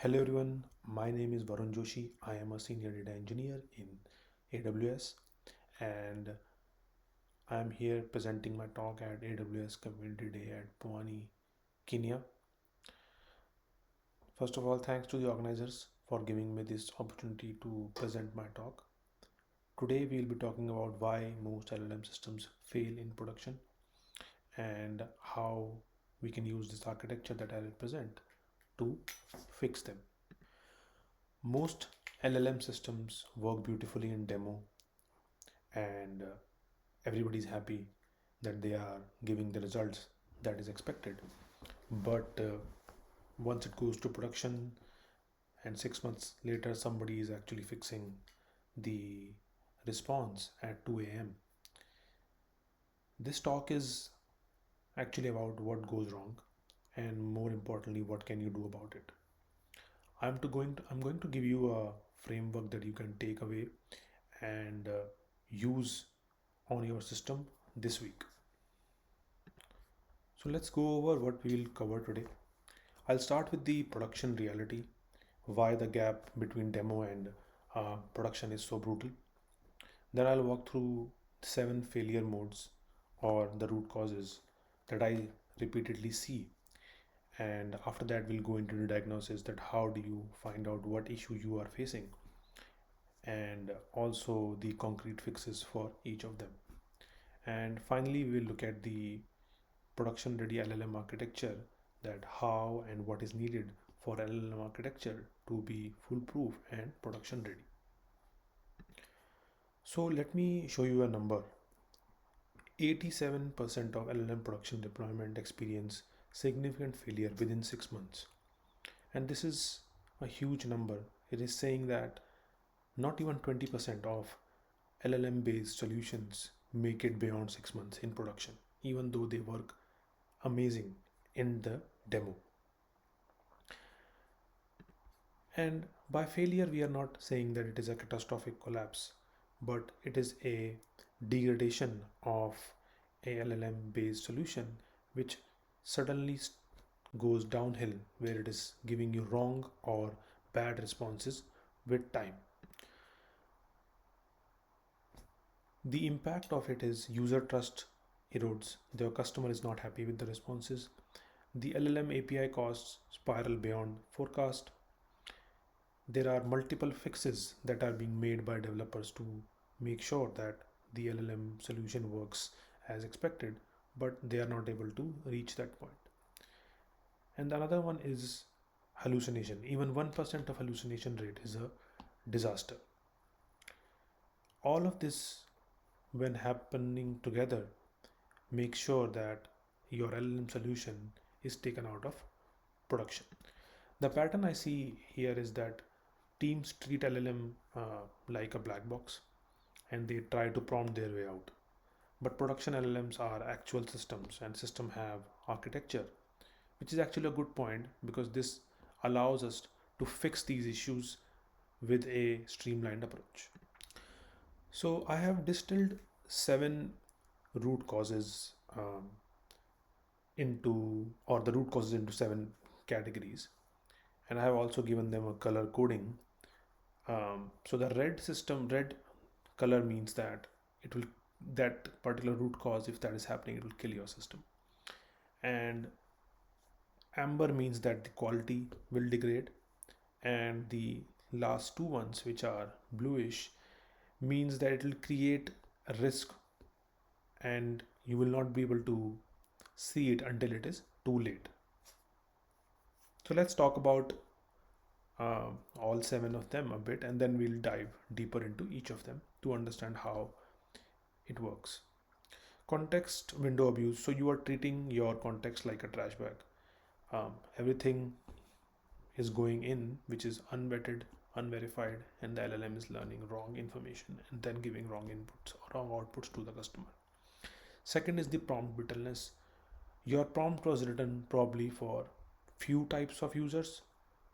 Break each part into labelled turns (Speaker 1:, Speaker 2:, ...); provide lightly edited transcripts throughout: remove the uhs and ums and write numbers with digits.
Speaker 1: Hello everyone, my name is Varun Joshi. I am a senior data engineer in AWS and I am here presenting my talk at AWS Community Day at Pwani, Kenya. First of all, thanks to the organizers for giving me this opportunity to present my talk. Today we'll be talking about why most LLM systems fail in production and how we can use this architecture that I will present to fix them. Most LLM systems work beautifully in demo and everybody's happy that they are giving the results that is expected. But once it goes to production and 6 months later somebody is actually fixing the response at 2 a.m. This talk is actually about what goes wrong and more importantly what can you do about it. I'm going to give you a framework that you can take away and use on your system this week. So let's go over what we'll cover today. I'll start with the production reality, why the gap between demo and production is so brutal. Then I'll walk through 7 failure modes or the root causes that I repeatedly see. And after that, we'll go into the diagnosis that how do you find out what issue you are facing and also the concrete fixes for each of them. And finally, we will look at the production ready LLM architecture, that how and what is needed for LLM architecture to be foolproof and production ready. So let me show you a number. 87% of LLM production deployment experience significant failure within 6 months. And this is a huge number. It is saying that not even 20% of LLM based solutions make it beyond 6 months in production, even though they work amazing in the demo. And by failure, we are not saying that it is a catastrophic collapse, but it is a degradation of a LLM based solution which suddenly goes downhill, where it is giving you wrong or bad responses with time. The impact of it is user trust erodes. The customer is not happy with the responses. The LLM API costs spiral beyond forecast. There are multiple fixes that are being made by developers to make sure that the LLM solution works as expected, but they are not able to reach that point. And another one is hallucination. Even 1% of hallucination rate is a disaster. All of this, when happening together, make sure that your LLM solution is taken out of production. The pattern I see here is that teams treat LLM like a black box and they try to prompt their way out. But production LLMs are actual systems and system have architecture, which is actually a good point because this allows us to fix these issues with a streamlined approach. So I have distilled 7 root causes into, or the root causes into 7 categories, and I have also given them a color coding. So the red color means that it will, that particular root cause, if that is happening, it will kill your system. And amber means that the quality will degrade, and the last two ones, which are bluish, means that it will create a risk and you will not be able to see it until it is too late. So let's talk about all 7 of them a bit, and then we'll dive deeper into each of them to understand how it works. Context window abuse. So you are treating your context like a trash bag. Everything is going in which is unvetted, unverified, and the LLM is learning wrong information and then giving wrong inputs or wrong outputs to the customer. Second is the prompt brittleness. Your prompt was written probably for few types of users,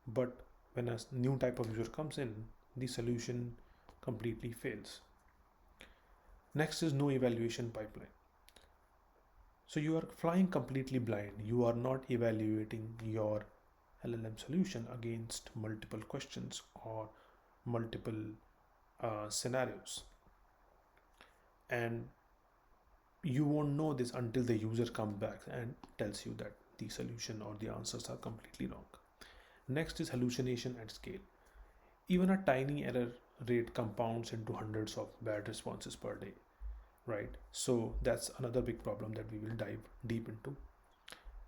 Speaker 1: but when a new type of user comes in, the solution completely fails. Next is no evaluation pipeline. So you are flying completely blind. You are not evaluating your LLM solution against multiple questions or multiple scenarios. And you won't know this until the user comes back and tells you that the solution or the answers are completely wrong. Next is hallucination at scale. Even a tiny error rate compounds into hundreds of bad responses per day, right? So that's another big problem that we will dive deep into.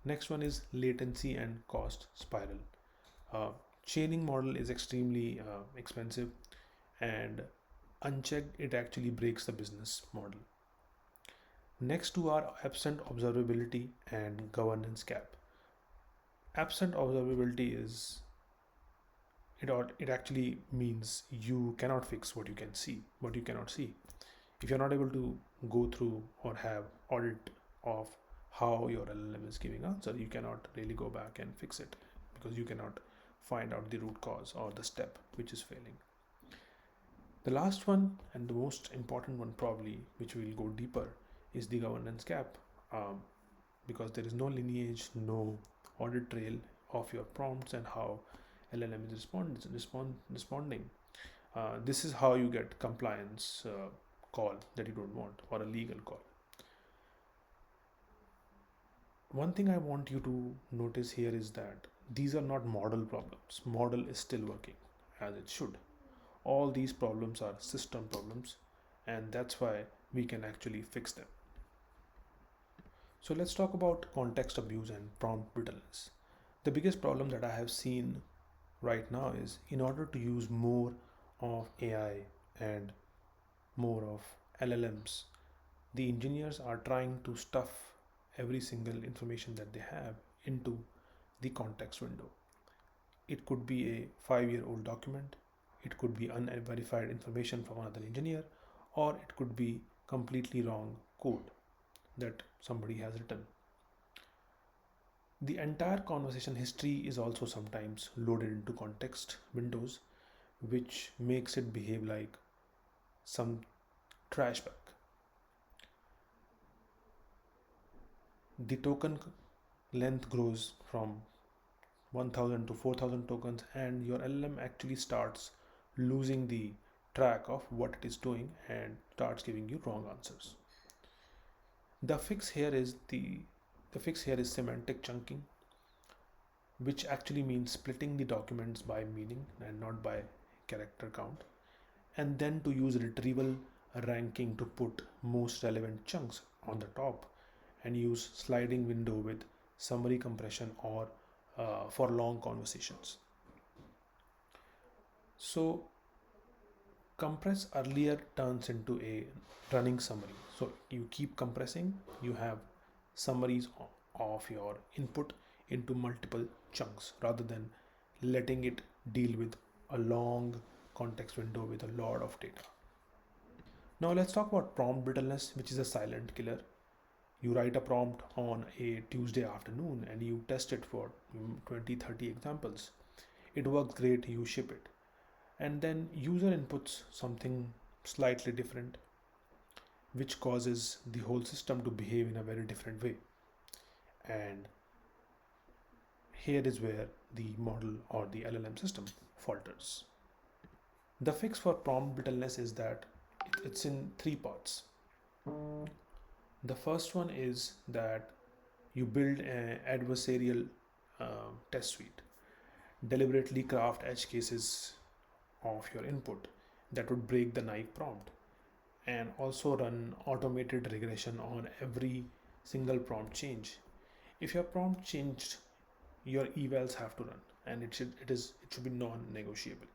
Speaker 1: Next one is latency and cost spiral. Uh, Chaining model is extremely expensive, and unchecked, it actually breaks the business model. Next two are absent observability and governance gap. Absent observability is it actually means you cannot fix what you cannot see. If you're not able to go through or have audit of how your LLM is giving answer, you cannot really go back and fix it because you cannot find out the root cause or the step which is failing. The last one and the most important one, probably, which we will go deeper, is the governance gap, um, because there is no lineage, no audit trail of your prompts and how LLM is responding. This is how you get compliance call that you don't want, or a legal call. One thing I want you to notice here is that these are not model problems. Model is still working as it should. All these problems are system problems, and that's why we can actually fix them. So let's talk about context abuse and prompt brittleness. The biggest problem that I have seen right now is, in order to use more of AI and more of LLMs, the engineers are trying to stuff every single information that they have into the context window. It could be a 5-year-old document, it could be unverified information from another engineer, or it could be completely wrong code that somebody has written. The entire conversation history is also sometimes loaded into context windows, which makes it behave like some trash bag. The token length grows from 1000 to 4000 tokens, and your LLM actually starts losing the track of what it is doing and starts giving you wrong answers. The fix here is semantic chunking, which actually means splitting the documents by meaning and not by character count, and then to use retrieval ranking to put most relevant chunks on the top, and use sliding window with summary compression or for long conversations. So compress earlier turns into a running summary. So you keep compressing, you have summaries of your input into multiple chunks rather than letting it deal with a long context window with a lot of data. Now let's talk about prompt brittleness, which is a silent killer. You write a prompt on a Tuesday afternoon and you test it for 20-30 examples. It works great, you ship it. And then user inputs something slightly different, which causes the whole system to behave in a very different way. And here is where the model or the LLM system falters. The fix for prompt brittleness is that it's in three parts. The first one is that you build an adversarial test suite, deliberately craft edge cases of your input that would break the naive prompt, and also run automated regression on every single prompt change. If your prompt changed, your evals have to run, and it should be non-negotiable.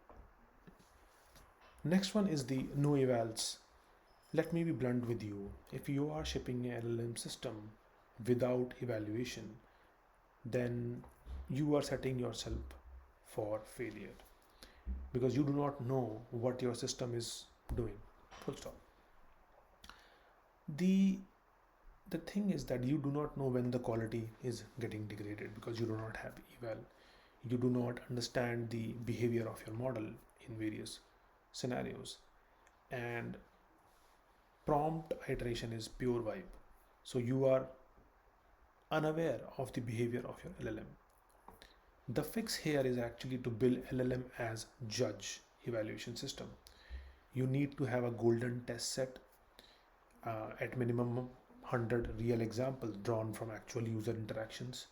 Speaker 1: Next one is the no evals. Let me be blunt with you. If you are shipping an LLM system without evaluation, then you are setting yourself for failure because you do not know what your system is doing. Full stop. The thing is that you do not know when the quality is getting degraded because you do not have eval. You do not understand the behavior of your model in various scenarios, and prompt iteration is pure vibe. So you are unaware of the behavior of your LLM. The fix here is actually to build LLM as judge evaluation system. You need to have a golden test set, at minimum 100 real examples drawn from actual user interactions,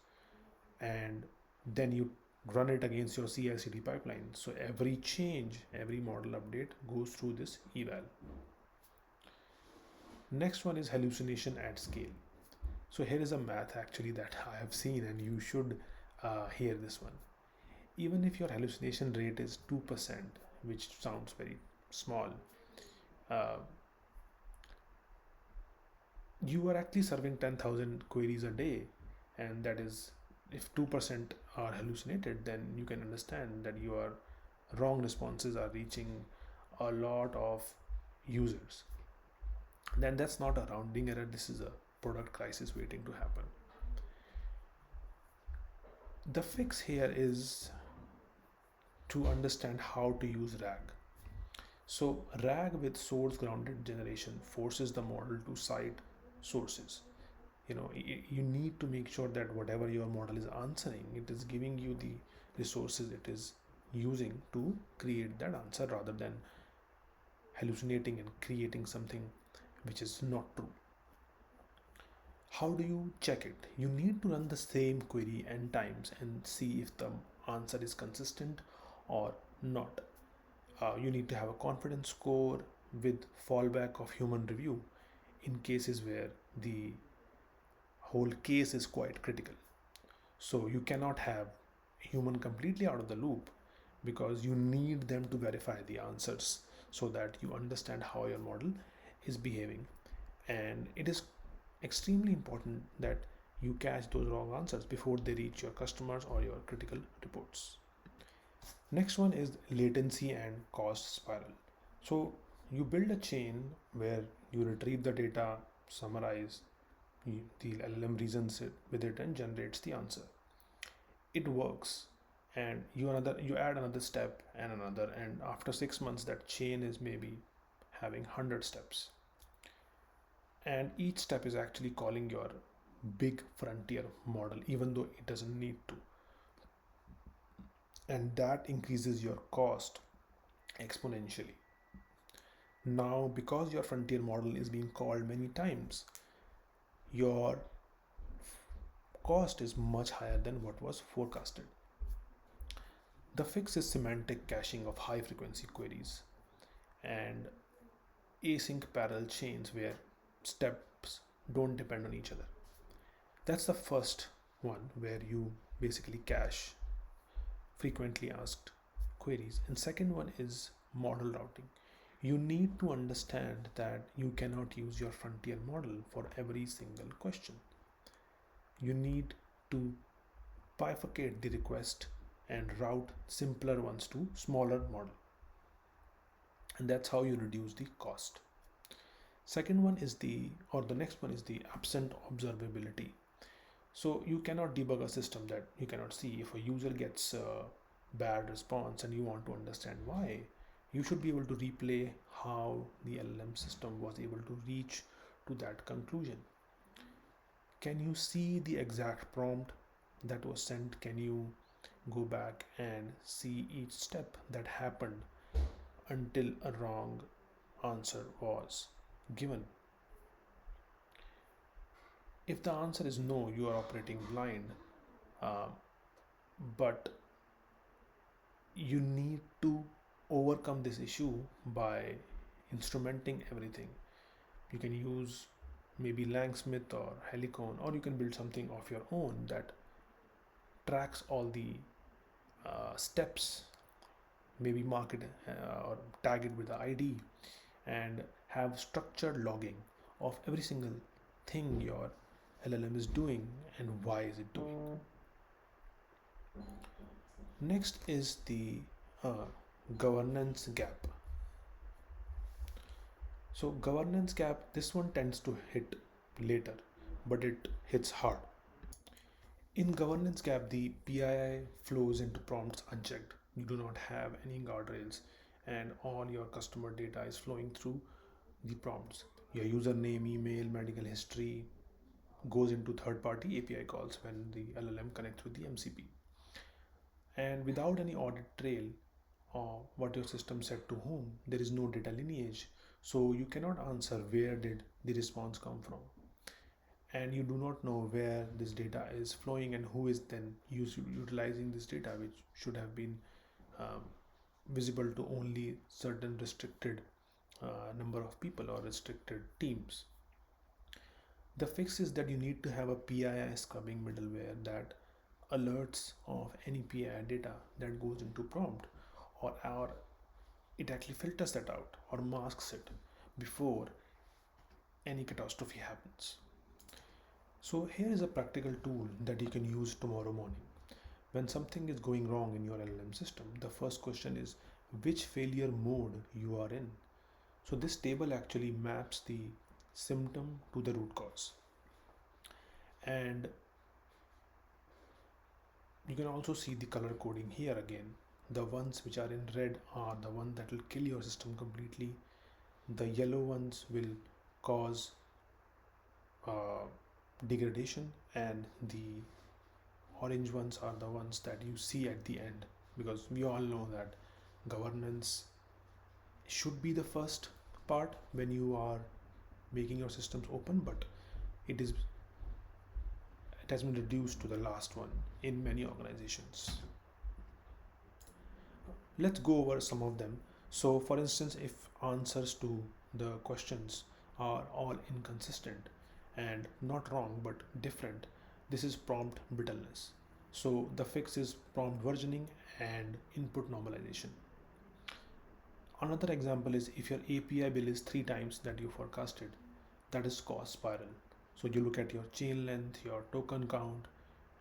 Speaker 1: and then you run it against your CI/CD pipeline. So every change, every model update goes through this eval. Next one is hallucination at scale. So here is a math actually that I have seen, and you should hear this one. Even if your hallucination rate is 2%, which sounds very small, uh, you are actually serving 10,000 queries a day, and that is, if 2% are hallucinated, then you can understand that your wrong responses are reaching a lot of users. Then that's not a rounding error, this is a product crisis waiting to happen. The fix here is to understand how to use RAG. So RAG with source grounded generation forces the model to cite sources. You need to make sure that whatever your model is answering, it is giving you the resources it is using to create that answer, rather than hallucinating and creating something which is not true. How do you check it? You need to run the same query n times and see if the answer is consistent or not. You need to have a confidence score with fallback of human review in cases where the whole case is quite critical. So you cannot have human completely out of the loop, because you need them to verify the answers so that you understand how your model is behaving. And it is extremely important that you catch those wrong answers before they reach your customers or your critical reports. Next one is latency and cost spiral. So you build a chain where you retrieve the data, summarize, the LLM reasons it with it and generates the answer. It works, and you add another step and another, and after 6 months that chain is maybe having 100 steps, and each step is actually calling your big frontier model even though it doesn't need to, and that increases your cost exponentially. Now, because your frontier model is being called many times, your cost is much higher than what was forecasted. The fix is semantic caching of high frequency queries and async parallel chains where steps don't depend on each other. That's the first one, where you basically cache frequently asked queries. And second one is model routing. You need to understand that you cannot use your frontier model for every single question. You need to bifurcate the request and route simpler ones to smaller model, and that's how you reduce the cost. Second one is the next one is the absent observability. So you cannot debug a system that you cannot see. If a user gets a bad response and you want to understand why, you should be able to replay how the LLM system was able to reach to that conclusion. Can you see the exact prompt that was sent? Can you go back and see each step that happened until a wrong answer was given? If the answer is no, you are operating blind. Uh, but you need to overcome this issue by instrumenting everything. You can use maybe Langsmith or Helicon, or you can build something of your own that tracks all the steps, maybe mark it or tag it with the ID, and have structured logging of every single thing your LLM is doing and why is it doing. Next is the uh, governance gap. So governance gap, this one tends to hit later, but it hits hard. In governance gap, the PII flows into prompts unchecked. You do not have any guardrails, and all your customer data is flowing through the prompts. Your username, email, medical history goes into third party API calls when the LLM connects with the MCP. And without any audit trail or what your system said to whom, there is no data lineage. So you cannot answer where did the response come from, and you do not know where this data is flowing and who is then utilizing this data, which should have been um, visible to only certain restricted number of people or restricted teams. The fix is that you need to have a PII scrubbing middleware that alerts of any PII data that goes into prompt, or it actually filters that out or masks it before any catastrophe happens. So here is a practical tool that you can use tomorrow morning. When something is going wrong in your LLM system, the first question is which failure mode you are in. So this table actually maps the symptom to the root cause. And you can also see the color coding here again. The ones which are in red are the ones that will kill your system completely. The yellow ones will cause uh, degradation, and the orange ones are the ones that you see at the end, because we all know that governance should be the first part when you are making your systems open, but it has been reduced to the last one in many organizations. Let's go over some of them. So for instance, if answers to the questions are all inconsistent and not wrong but different, this is prompt brittleness. So the fix is prompt versioning and input normalization. Another example is if your API bill is 3 times that you forecasted, that is cost spiral. So you look at your chain length, your token count,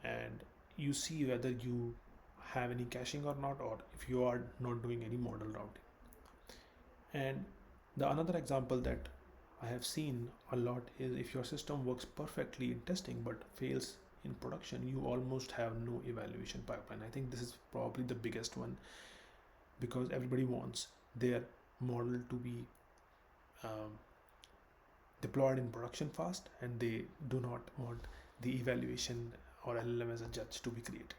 Speaker 1: and you see whether you have any caching or not, or if you are not doing any model routing. And the another example that I have seen a lot is if your system works perfectly in testing but fails in production, you almost have no evaluation pipeline. I think this is probably the biggest one, because everybody wants their model to be um, deployed in production fast, and they do not want the evaluation or LLM as a judge to be created.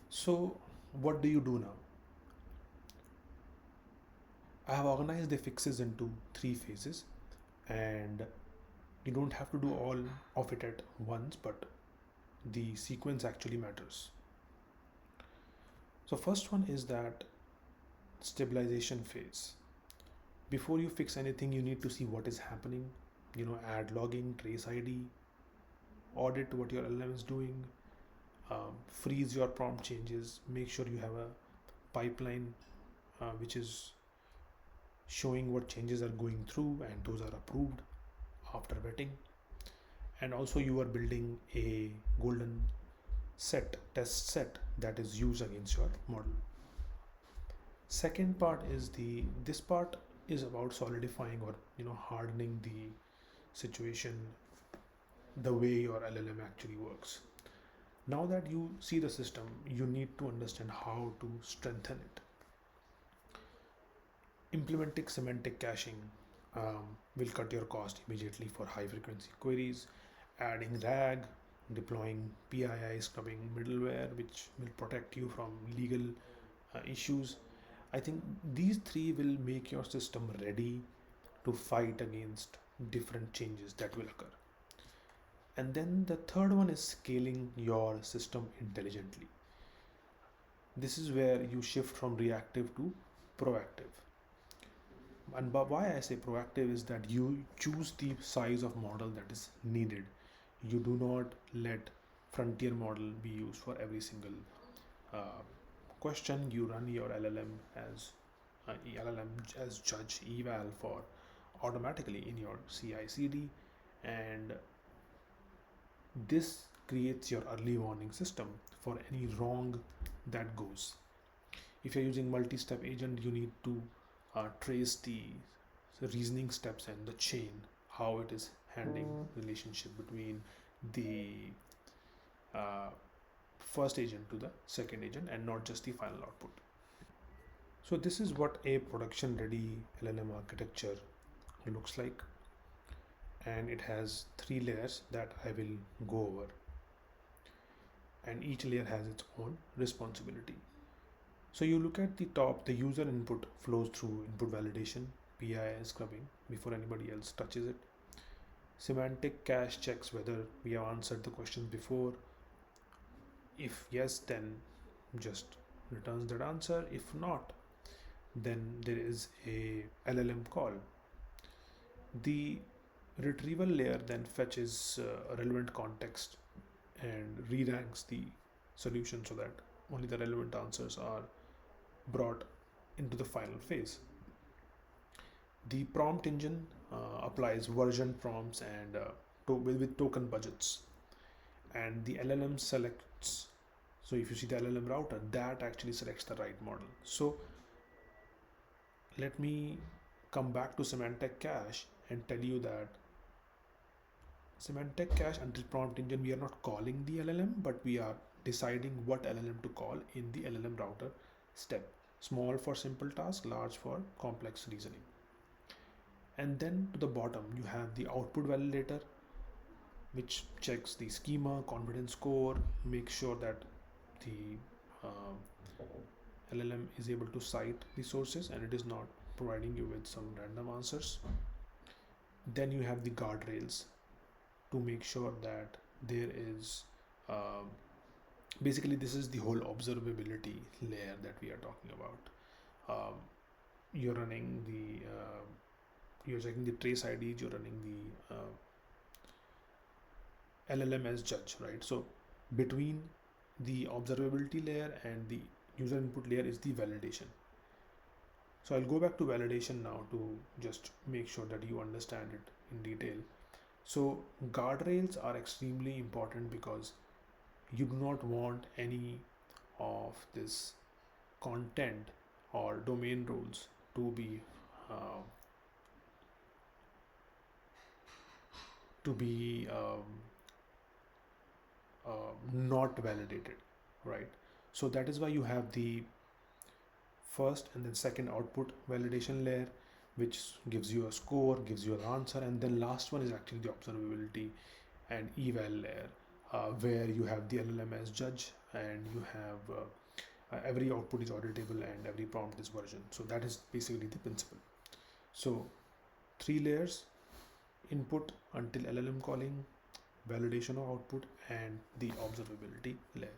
Speaker 1: So what do you do now? I have organized the fixes into 3 phases, and you don't have to do all of it at once, but the sequence actually matters. So first one is that stabilization phase. Before you fix anything, you need to see what is happening. Add logging, trace ID, audit what your LLM is doing, freeze your prompt changes, make sure you have a pipeline which is showing what changes are going through and those are approved after vetting. And also you are building a golden test set that is used against your model. Second part is this part is about solidifying or hardening the situation, the way your LLM actually works. Now that you see the system, you need to understand how to strengthen it. Implementing semantic caching will cut your cost immediately for high frequency queries. Adding RAG, deploying PII scrubbing middleware, which will protect you from legal issues. I think these 3 will make your system ready to fight against different changes that will occur. And then the third one is scaling your system intelligently. This is where you shift from reactive to proactive. And why I say proactive is that you choose the size of model that is needed. You do not let frontier model be used for every single uh, question. You run your LLM as judge eval for automatically in your CI/CD, and this creates your early warning system for any wrong that goes. If you're using multi-step agent, you need to trace the reasoning steps and the chain, how it is handling relationship between the uh, first agent to the second agent, and not just the final output. So this is what a production ready LLM architecture looks like, and it has 3 layers that I will go over. and each layer has its own responsibility. So you look at the top, the user input flows through input validation, PI scrubbing before anybody else touches it. Semantic cache checks whether we have answered the questions before. If yes, then just returns that answer. If not, then there is a LLM call. The retrieval layer then fetches relevant context and re-ranks the solution so that only the relevant answers are brought into the final phase. The prompt engine applies version prompts and with token budgets, and the LLM selects. So if you see the LLM router, that actually selects the right model. So let me come back to semantic cache and tell you that semantic cache until prompt engine, we are not calling the LLM, but we are deciding what LLM to call in the LLM router step. Small for simple task, large for complex reasoning. And then to the bottom, you have the output validator, which checks the schema, confidence score, makes sure that the LLM is able to cite the sources and it is not providing you with some random answers. Then you have the guardrails to make sure that there is basically this is the whole observability layer that we are talking about. You're running the you're checking the trace IDs, you're running the LLM as judge, right? So between the observability layer and the user input layer is the validation. So I'll go back to validation now to just make sure that you understand it in detail. So guardrails are extremely important because you do not want any of this content or domain rules to be uh, to be not validated, right? So that is why you have the first and then second output validation layer, which gives you a score, gives you an answer, and then last one is actually the observability and eval layer, where you have the LLM as judge and you have every output is auditable and every prompt is version. So that is basically the principle. So three layers: input until LLM calling, validation of output, and the observability layer.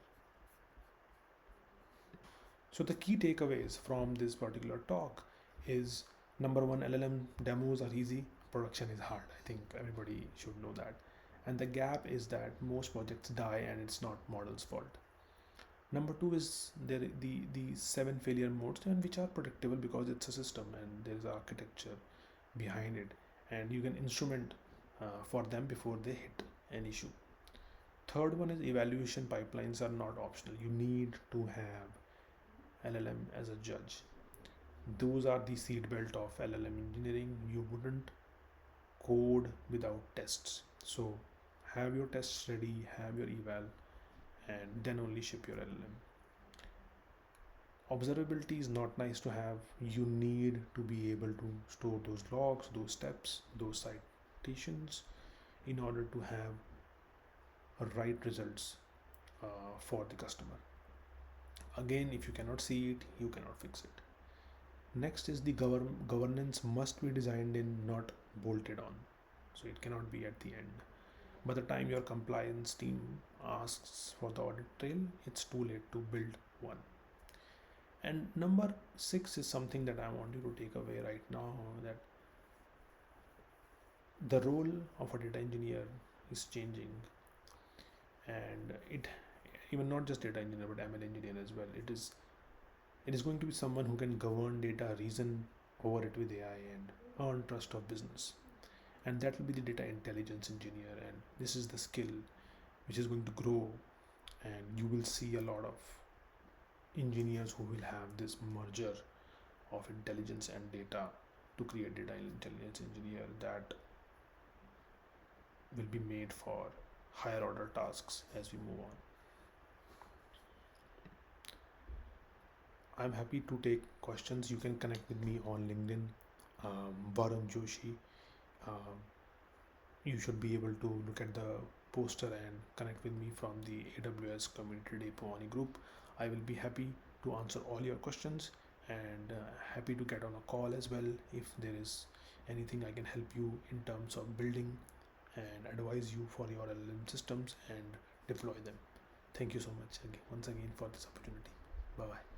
Speaker 1: So the key takeaways from this particular talk is: number one, LLM demos are easy, production is hard. I think everybody should know that. And the gap is that most projects die and it's not model's fault. Number two is the seven failure modes, and which are predictable because it's a system and there's architecture behind it, and you can instrument for them before they hit an issue. Third one is evaluation pipelines are not optional. You need to have LLM as a judge. Those are the seat belt of LLM engineering. You wouldn't code without tests. So have your tests ready, have your eval, and then only ship your LLM. Observability is not nice to have. You need to be able to store those logs, those steps, those citations in order to have right results for the customer. Again, if you cannot see it, you cannot fix it. Next is the governance must be designed in, not bolted on. So it cannot be at the end. By the time your compliance team asks for the audit trail, it's too late to build one. And number six is something that I want you to take away right now, that the role of a data engineer is changing, and it even not just data engineer but ML engineer as well. It is going to be someone who can govern data, reason over it with AI, and earn trust of business. And that will be the data intelligence engineer. And this is the skill which is going to grow, and you will see a lot of engineers who will have this merger of intelligence and data to create data intelligence engineer that will be made for higher order tasks as we move on. I'm happy to take questions. You can connect with me on LinkedIn, Varun Joshi. Um, you should be able to look at the poster and connect with me from the AWS Community Day Pwani group. I will be happy to answer all your questions and happy to get on a call as well if there is anything I can help you in terms of building and advise you for your LLM systems and deploy them. Thank you so much again, once again for this opportunity. Bye bye.